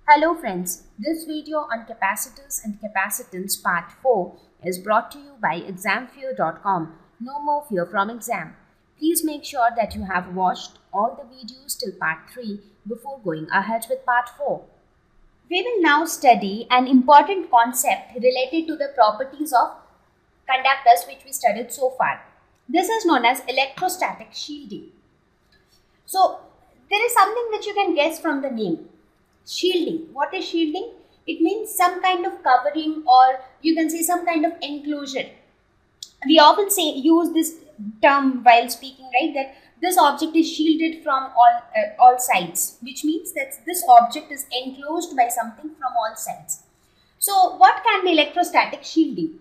Hello friends, this video on capacitors and capacitance part 4 is brought to you by examfear.com. No more fear from exam. Please make sure that you have watched all the videos till part 3 before going ahead with part 4. We will now study an important concept related to the properties of conductors which we studied so far. This is known as electrostatic shielding. So, there is something which you can guess from the name. Shielding. What is shielding? It means some kind of covering, or you can say some kind of enclosure. We often use this term while speaking, right? That this object is shielded from all sides, which means that this object is enclosed by something from all sides. So, what can be electrostatic shielding?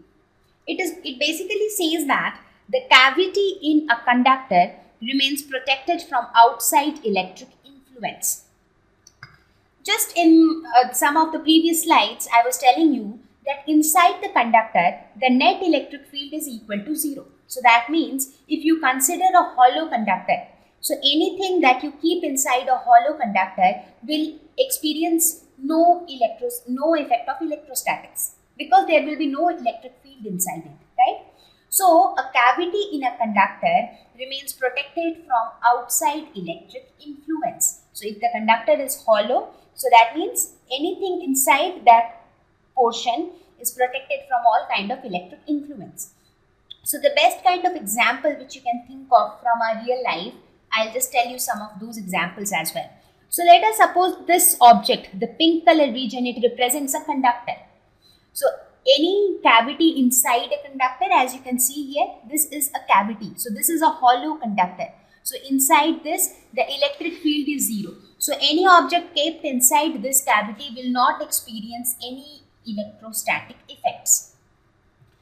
It basically says that the cavity in a conductor remains protected from outside electric influence. Just in some of the previous slides, I was telling you that inside the conductor, the net electric field is equal to 0. So that means if you consider a hollow conductor, so anything that you keep inside a hollow conductor will experience no effect of electrostatics, because there will be no electric field inside it, right? So a cavity in a conductor remains protected from outside electric influence. So if the conductor is hollow, so that means anything inside that portion is protected from all kind of electric influence. So the best kind of example which you can think of from our real life, I'll just tell you some of those examples as well. So let us suppose this object, the pink color region, it represents a conductor. So any cavity inside a conductor, as you can see here, this is a cavity. So this is a hollow conductor. So inside this, the electric field is 0. So any object kept inside this cavity will not experience any electrostatic effects.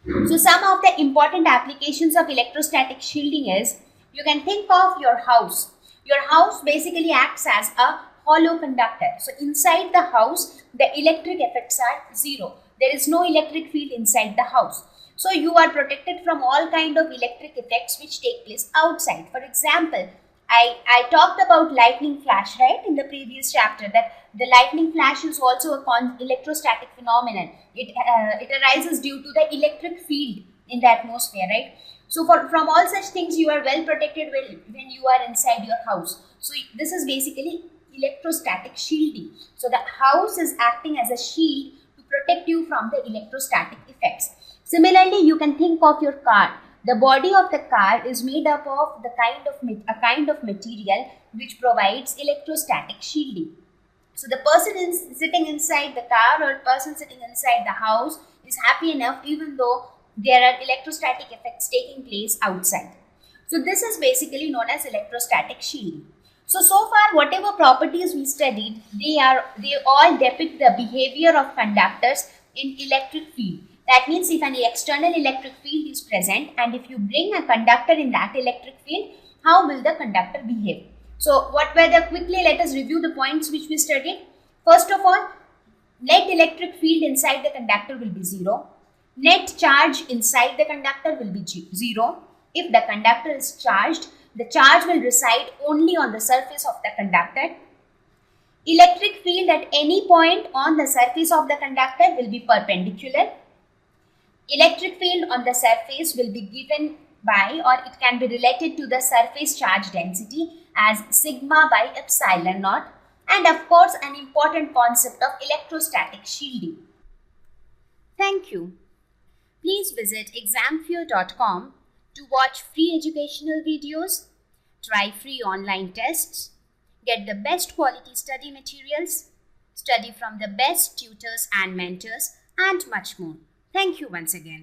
So some of the important applications of electrostatic shielding is, you can think of your house. Your house basically acts as a hollow conductor. So inside the house, the electric effects are 0. There is no electric field inside the house. So you are protected from all kind of electric effects which take place outside. For example, I talked about lightning flash, right, in the previous chapter, that the lightning flash is also a electrostatic phenomenon. It arises due to the electric field in the atmosphere, right? So from all such things, you are well protected when you are inside your house. So this is basically electrostatic shielding. So the house is acting as a shield to protect you from the electrostatic effects. Similarly, you can think of your car. The body of the car is made up of a kind of material which provides electrostatic shielding. So the person is sitting inside the car, or person sitting inside the house is happy enough even though there are electrostatic effects taking place outside. So this is basically known as electrostatic shielding. So far whatever properties we studied, they all depict the behavior of conductors in electric field. That means if an external electric field is present and if you bring a conductor in that electric field, how will the conductor behave? So quickly let us review the points which we studied. First of all, net electric field inside the conductor will be 0. Net charge inside the conductor will be 0. If the conductor is charged, the charge will reside only on the surface of the conductor. Electric field at any point on the surface of the conductor will be perpendicular. Electric field on the surface will be given by, or it can be related to, the surface charge density as sigma by epsilon naught, and of course an important concept of electrostatic shielding. Thank you. Please visit examfear.com to watch free educational videos, try free online tests, get the best quality study materials, study from the best tutors and mentors, and much more. Thank you once again.